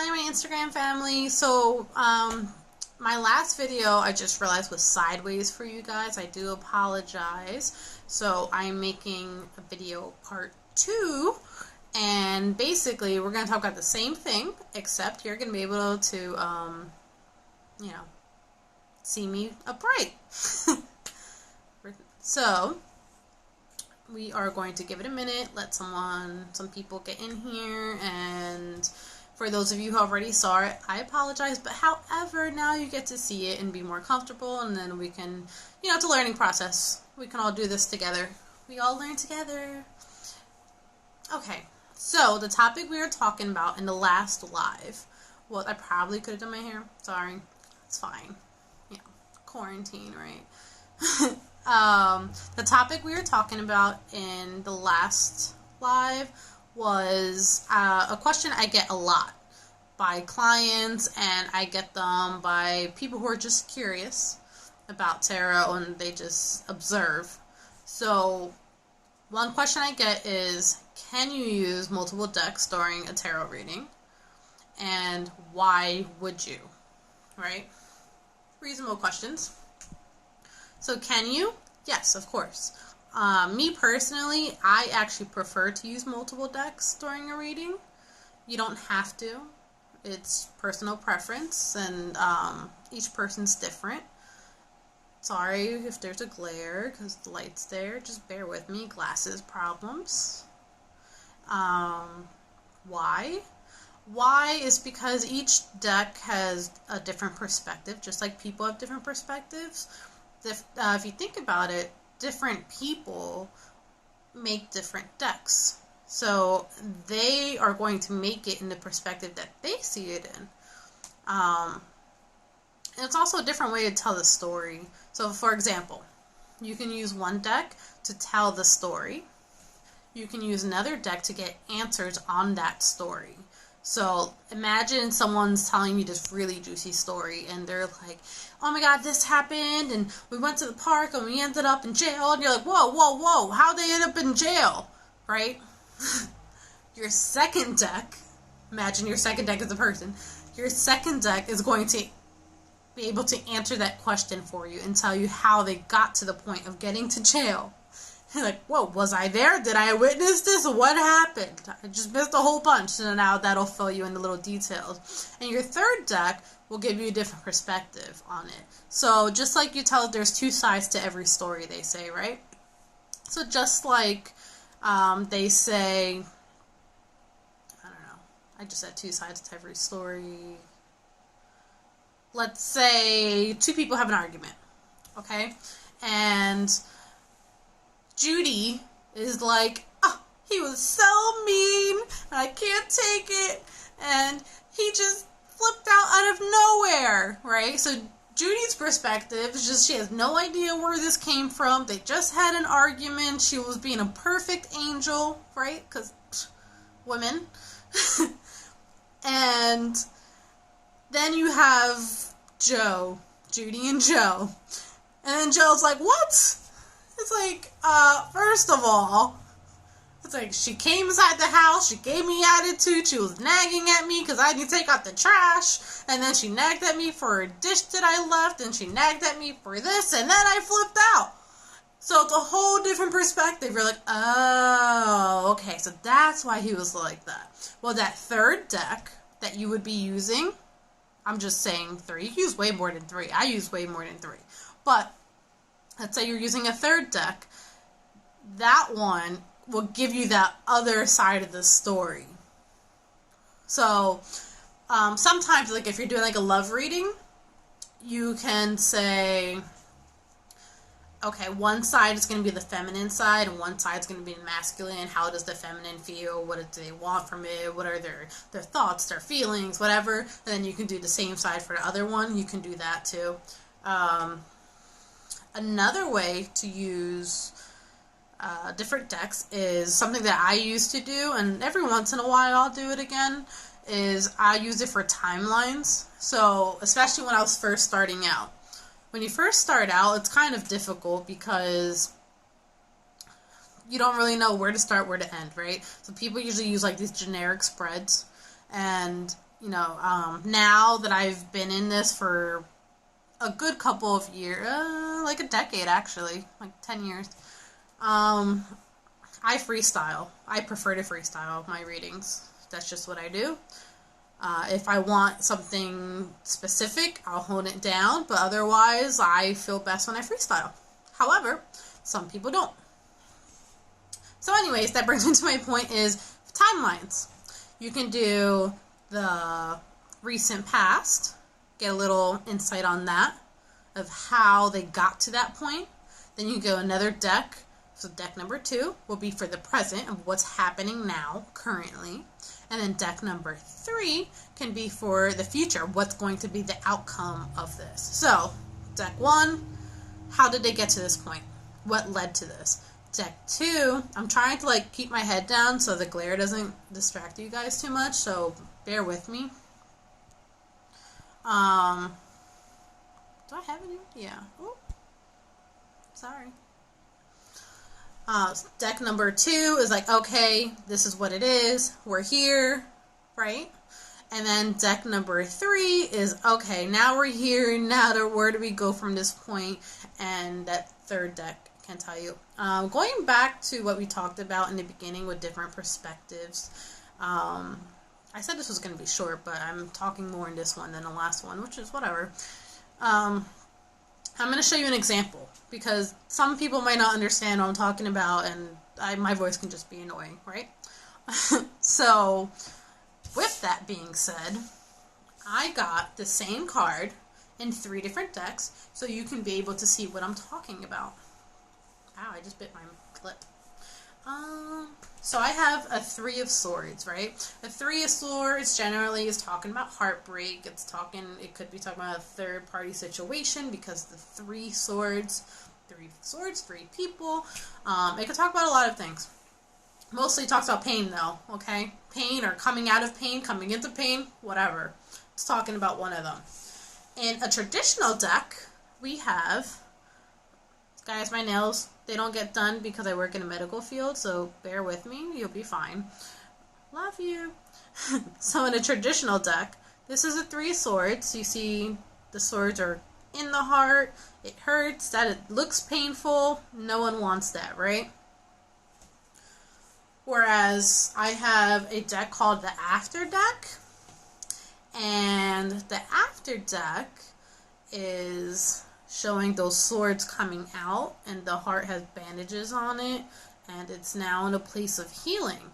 Hi, my Instagram family. So, my last video I just realized was sideways for you guys. I do apologize. So, I'm making a video part 2, and basically we're going to talk about the same thing, except you're going to be able to, you know, see me upright. So, we are going to give it a minute, let some people get in here, and for those of you who already saw it, I apologize, but however, now you get to see it and be more comfortable, and then we can, it's a learning process. We can all do this together. We all learn together. Okay, so the topic we were talking about in the last live, well, I probably could have done my hair. Sorry. It's fine. Quarantine, right? The topic we were talking about in the last live was a question I get a lot by clients, and I get them by people who are just curious about tarot and they just observe. So one question I get is, can you use multiple decks during a tarot reading? And why would you? Right? Reasonable questions. So can you? Yes, of course. Me personally, I actually prefer to use multiple decks during a reading. You don't have to. It's personal preference, and each person's different. Sorry if there's a glare, because the light's there. Just bear with me. Glasses problems. Why? Why is because each deck has a different perspective, just like people have different perspectives. If you think about it, different people make different decks. So they are going to make it in the perspective that they see it in. And it's also a different way to tell the story. So, for example, you can use one deck to tell the story. You can use another deck to get answers on that story. So imagine someone's telling you this really juicy story, and they're like, oh my god, this happened, and we went to the park, and we ended up in jail, and you're like, whoa, how'd they end up in jail, right? Your second deck, imagine your second deck is a person, your second deck is going to be able to answer that question for you and tell you how they got to the point of getting to jail. You're like, whoa, was I there? Did I witness this? What happened? I just missed a whole bunch. So now that'll fill you in the little details. And your third deck will give you a different perspective on it. So just like you tell, there's two sides to every story, they say, right? So just like they say, I don't know, I just said two sides to every story. Let's say two people have an argument, okay? And Judy is like, oh, he was so mean, and I can't take it, and he just flipped out of nowhere, right? So Judy's perspective is just she has no idea where this came from. They just had an argument. She was being a perfect angel, right? Because women. And then you have Joe, Judy and Joe. And then Joe's like, what? It's like, first of all, it's like she came inside the house, she gave me attitude, she was nagging at me because I didn't take out the trash, and then she nagged at me for a dish that I left, and she nagged at me for this, and then I flipped out. So it's a whole different perspective. You're like, oh, okay, so that's why he was like that. Well, that third deck that you would be using, I'm just saying 3. You use way more than 3. I use way more than 3. But let's say you're using a third deck. That one will give you that other side of the story. So sometimes, like if you're doing like a love reading, you can say, okay, one side is going to be the feminine side, and one side is going to be the masculine. How does the feminine feel? What do they want from it? What are their thoughts, their feelings, whatever. And then you can do the same side for the other one. You can do that too. Another way to use different decks is something that I used to do, and every once in a while I'll do it again, is I use it for timelines. So, especially when I was first starting out. When you first start out, it's kind of difficult because you don't really know where to start, where to end, right? So people usually use like these generic spreads, and now that I've been in this for a good couple of years, like a decade actually, like 10 years, I freestyle. I prefer to freestyle my readings. That's just what I do. If I want something specific, I'll hone it down, but otherwise, I feel best when I freestyle. However, some people don't. So anyways, that brings me to my point is timelines. You can do the recent past, get a little insight on that, of how they got to that point. Then you go another deck. So deck number 2 will be for the present of what's happening now, currently. And then deck number 3 can be for the future, what's going to be the outcome of this. So, deck 1, how did they get to this point? What led to this? Deck 2, I'm trying to keep my head down so the glare doesn't distract you guys too much, so bear with me. Do I have any? Yeah. Ooh. Sorry. Deck number 2 is okay, this is what it is. We're here, right? And then deck number 3 is, okay, now we're here. Now where do we go from this point? And that third deck can tell you. Going back to what we talked about in the beginning with different perspectives. I said this was going to be short, but I'm talking more in this one than the last one, which is whatever. I'm going to show you an example because some people might not understand what I'm talking about, and my voice can just be annoying, right? So, with that being said, I got the same card in 3 different decks, so you can be able to see what I'm talking about. Ow, I just bit my lip. So I have a 3 of Swords, right? A 3 of Swords generally is talking about heartbreak. It could be talking about a third-party situation because the 3 swords, 3 people. It could talk about a lot of things. Mostly talks about pain, though, okay? Pain or coming out of pain, coming into pain, whatever. It's talking about one of them. In a traditional deck, we have... Guys, my nails, they don't get done because I work in a medical field, so bear with me. You'll be fine. Love you. So in a traditional deck, this is a 3 swords. You see the swords are in the heart. It hurts. That it looks painful. No one wants that, right? Whereas I have a deck called the After deck. And the After deck is showing those swords coming out, and the heart has bandages on it, and it's now in a place of healing.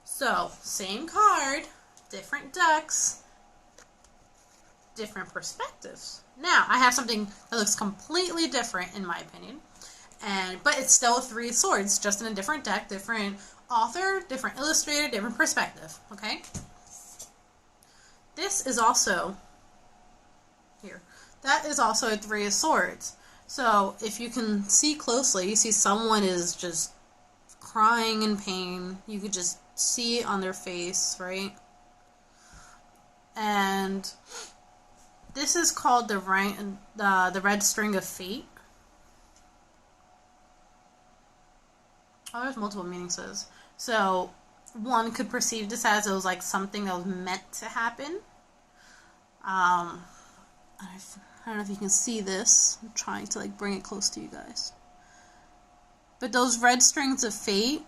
So, same card, different decks, different perspectives. Now, I have something that looks completely different, in my opinion, but it's still 3 swords, just in a different deck, different author, different illustrator, different perspective, okay? This is also, here, that is also a 3 of Swords. So, if you can see closely, you see someone is just crying in pain. You could just see it on their face, right? And this is called the Red String of Fate. Oh, there's multiple meanings to this. So, one could perceive this as it was something that was meant to happen. I don't know if you can see this. I'm trying to bring it close to you guys. But those red strings of fate,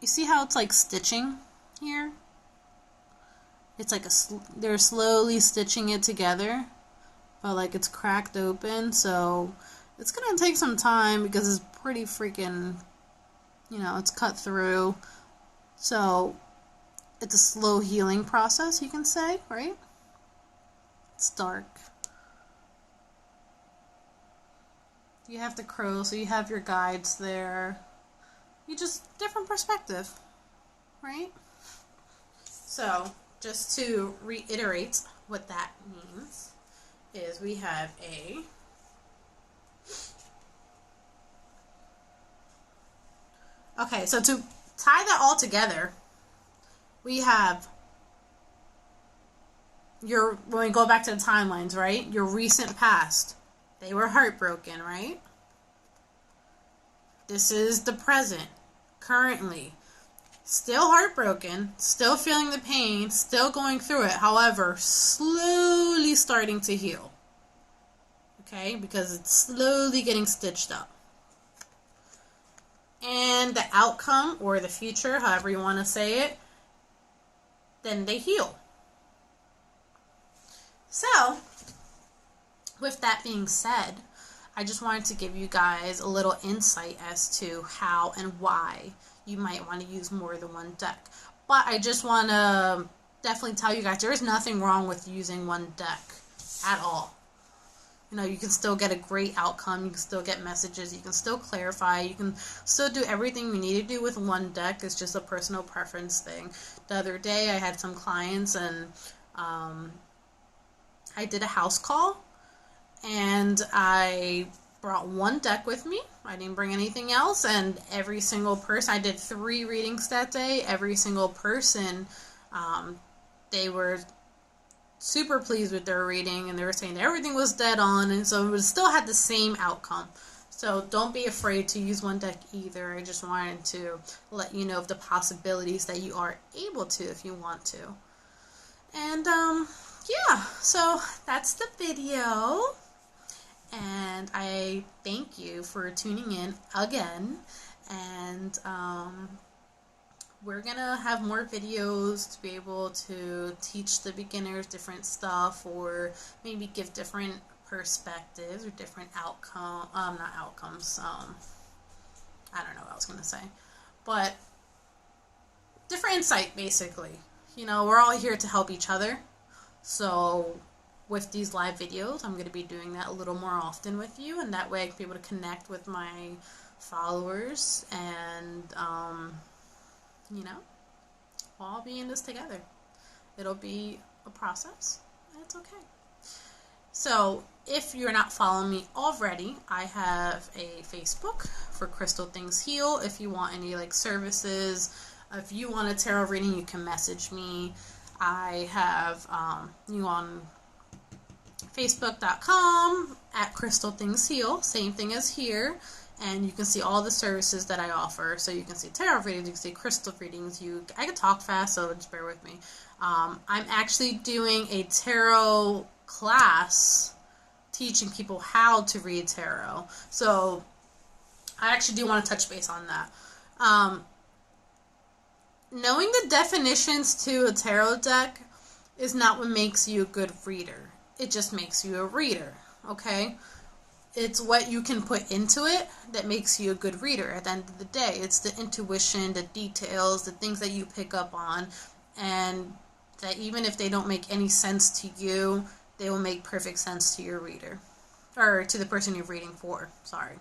you see how it's stitching here? It's they're slowly stitching it together, but it's cracked open, so it's gonna take some time because it's pretty freaking, it's cut through. So it's a slow healing process, you can say, right? It's dark. You have the crow, so you have your guides there. Different perspective, right? So, just to reiterate what that means, is we have a okay, so to tie that all together, we have when we go back to the timelines, right? Your recent past. They were heartbroken, right? This is the present, currently. Still heartbroken, still feeling the pain, still going through it. However, slowly starting to heal. Okay? Because it's slowly getting stitched up. And the outcome, or the future, however you want to say it, then they heal. So, with that being said, I just wanted to give you guys a little insight as to how and why you might want to use more than one deck. But I just want to definitely tell you guys, there is nothing wrong with using one deck at all. You know, you can still get a great outcome, you can still get messages, you can still clarify, you can still do everything you need to do with one deck. It's just a personal preference thing. The other day I had some clients and I did a house call and I brought one deck with me. I didn't bring anything else, and every single person, I did 3 readings that day, every single person, they were super pleased with their reading, and they were saying that everything was dead on, and so it still had the same outcome. So don't be afraid to use one deck either. I just wanted to let you know of the possibilities that you are able to if you want to. And yeah, so that's the video. And I thank you for tuning in again. And we're gonna have more videos to be able to teach the beginners different stuff, or maybe give different perspectives or different not outcomes. I don't know what I was gonna say, but different insight, basically. You know, we're all here to help each other. So with these live videos, I'm going to be doing that a little more often with you, and that way I can be able to connect with my followers, and you know, we'll all be in this together. It'll be a process, and it's okay. So if you're not following me already, I have a Facebook for Crystal Things Heal. If you want any services, if you want a tarot reading, you can message me. I have you on Facebook.com at Crystal Things Heal, same thing as here, and you can see all the services that I offer. So you can see tarot readings, you can see crystal readings. I can talk fast, so just bear with me. I'm actually doing a tarot class teaching people how to read tarot. So I actually do want to touch base on that. Knowing the definitions to a tarot deck is not what makes you a good reader. It just makes you a reader, okay? It's what you can put into it that makes you a good reader at the end of the day. It's the intuition, the details, the things that you pick up on, and that even if they don't make any sense to you, they will make perfect sense to your reader, or to the person you're reading for, sorry.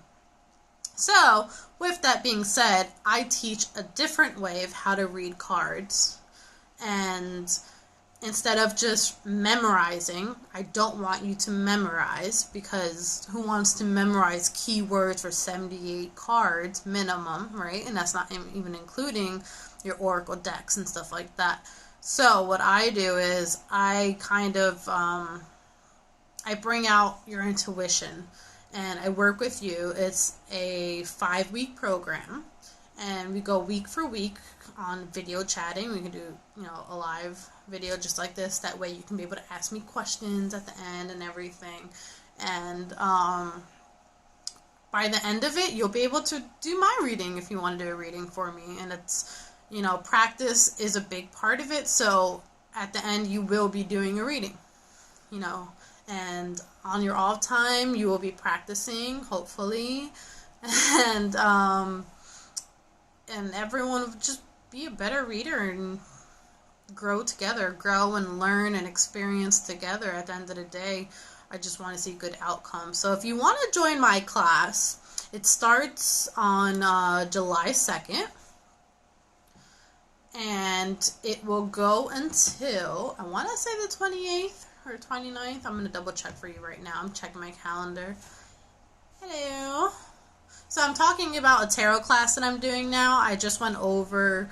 So, with that being said, I teach a different way of how to read cards, and instead of just memorizing, I don't want you to memorize, because who wants to memorize keywords for 78 cards minimum, right? And that's not even including your oracle decks and stuff like that. So what I do is I kind of, I bring out your intuition, and I work with you. It's a 5-week program, and we go week for week on video chatting. We can do, a live video just like this. That way you can be able to ask me questions at the end and everything. And by the end of it, you'll be able to do my reading if you want to do a reading for me. And it's, practice is a big part of it. So at the end, you will be doing a reading, and on your off time, you will be practicing, hopefully. And everyone will just be a better reader and grow together, grow and learn and experience together. At the end of the day, I just want to see good outcomes. So if you want to join my class, it starts on July 2nd, and it will go until, I want to say, the 28th or 29th. I'm going to double check for you right now. I'm checking my calendar. Hello. So I'm talking about a tarot class that I'm doing now. I just went over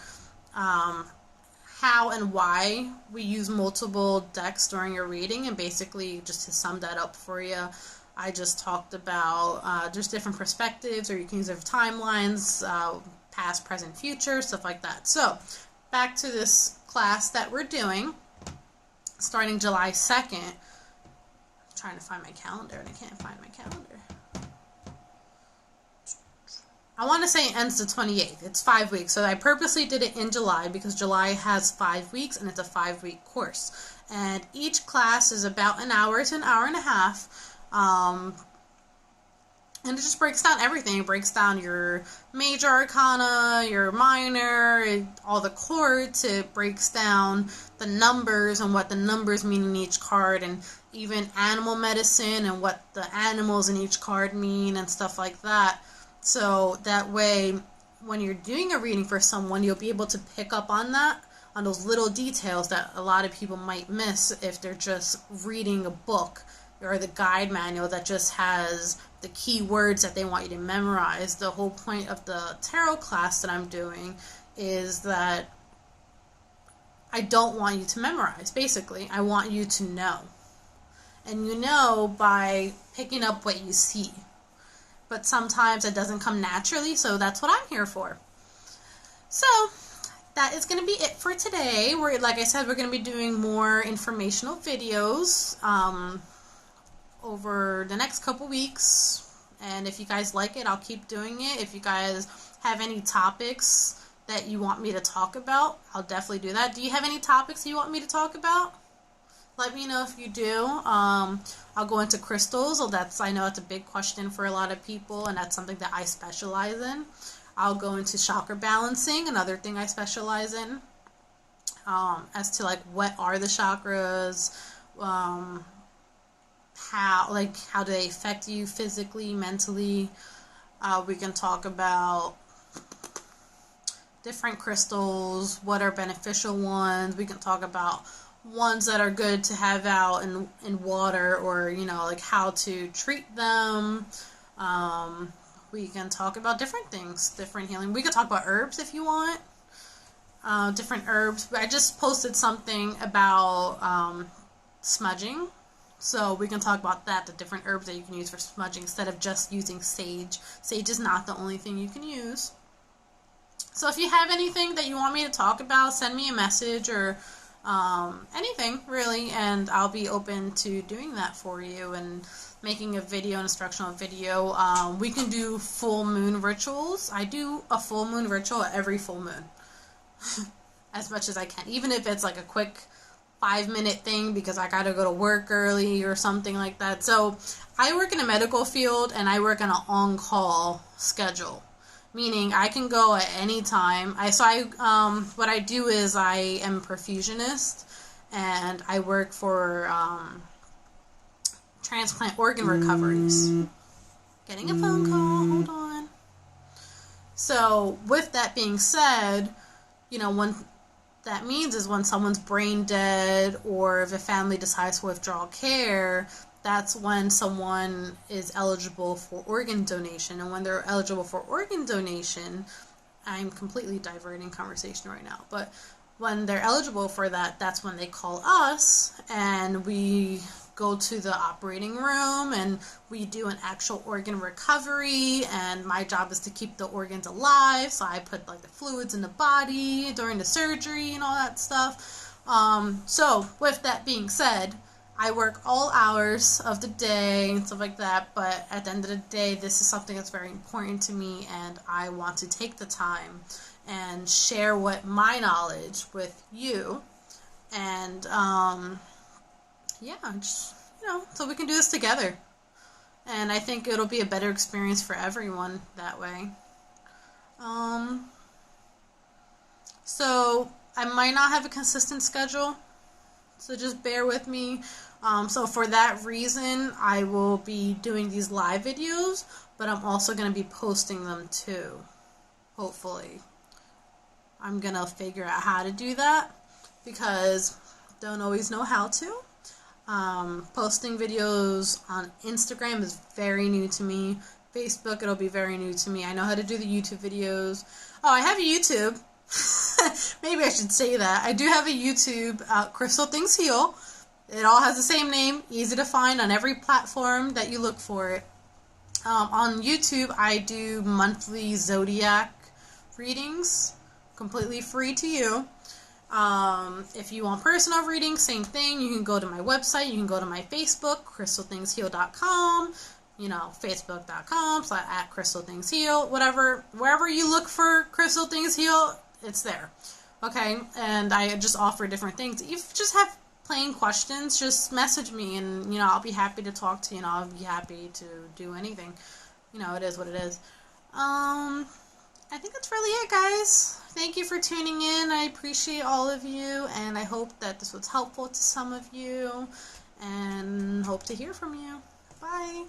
how and why we use multiple decks during a reading, and basically, just to sum that up for you, I just talked about there's different perspectives, or you can use different timelines, past, present, future, stuff like that. So, back to this class that we're doing, starting July 2nd. I'm trying to find my calendar, and I can't find my calendar. I want to say it ends the 28th. It's 5 weeks. So I purposely did it in July because July has 5 weeks and it's a 5-week course. And each class is about an hour to an hour and a half. And it just breaks down everything. It breaks down your major arcana, your minor, all the chords. It breaks down the numbers and what the numbers mean in each card, and even animal medicine and what the animals in each card mean and stuff like that. So that way, when you're doing a reading for someone, you'll be able to pick up on that, on those little details that a lot of people might miss if they're just reading a book or the guide manual that just has the key words that they want you to memorize. The whole point of the tarot class that I'm doing is that I don't want you to memorize, basically. I want you to know. And you know by picking up what you see. But sometimes it doesn't come naturally, so that's what I'm here for. So, that is going to be it for today. Like I said, we're going to be doing more informational videos over the next couple weeks. And if you guys like it, I'll keep doing it. If you guys have any topics that you want me to talk about, I'll definitely do that. Do you have any topics you want me to talk about? Let me know if you do. I'll go into crystals. I know it's a big question for a lot of people, and that's something that I specialize in. I'll go into chakra balancing, another thing I specialize in. As to like what are the chakras, how do they affect you physically, mentally. We can talk about different crystals, what are beneficial ones. We can talk about ones that are good to have out in water, or like how to treat them. We can talk about different things, different healing. We can talk about herbs if you want, different herbs. I just posted something about smudging, so we can talk about that, the different herbs that you can use for smudging instead of just using sage. Sage is not the only thing you can use. So if you have anything that you want me to talk about, send me a message or anything really, and I'll be open to doing that for you and making a video, an instructional video. We can do full moon rituals. I do a full moon ritual every full moon as much as I can, even if it's like a quick 5-minute thing because I gotta go to work early or something like that. So I work in a medical field and I work on an on-call schedule. Meaning I can go at any time. What I do is I am a perfusionist, and I work for transplant organ recoveries. Getting a phone call. Hold on. So with that being said, when that means is when someone's brain dead, or if a family decides to withdraw care, that's when someone is eligible for organ donation. And when they're eligible for organ donation, I'm completely diverting conversation right now, but when they're eligible for that, that's when they call us, and we go to the operating room and we do an actual organ recovery, and my job is to keep the organs alive. So I put like the fluids in the body during the surgery and all that stuff. So with that being said, I work all hours of the day and stuff like that, but at the end of the day, this is something that's very important to me, and I want to take the time and share my knowledge with you, and so we can do this together, and I think it'll be a better experience for everyone that way. So I might not have a consistent schedule, so just bear with me. So for that reason, I will be doing these live videos, but I'm also going to be posting them too, hopefully. I'm going to figure out how to do that, because don't always know how to. Posting videos on Instagram is very new to me. Facebook, it'll be very new to me. I know how to do the YouTube videos. Oh, I have a YouTube. Maybe I should say that. I do have a YouTube, Crystal Things Heal. It all has the same name, easy to find on every platform that you look for it. On YouTube, I do monthly zodiac readings, completely free to you. If you want personal readings, same thing. You can go to my website. You can go to my Facebook, crystalthingsheal.com. Facebook.com/@crystalthingsheal. Whatever, wherever you look for Crystal Things Heal, it's there. Okay, and I just offer different things. If you just have plain questions, just message me, and I'll be happy to talk to you. I'll be happy to do anything. It is what it is. I think that's really it, guys. Thank you for tuning in. I appreciate all of you, and I hope that this was helpful to some of you, and hope to hear from you. Bye.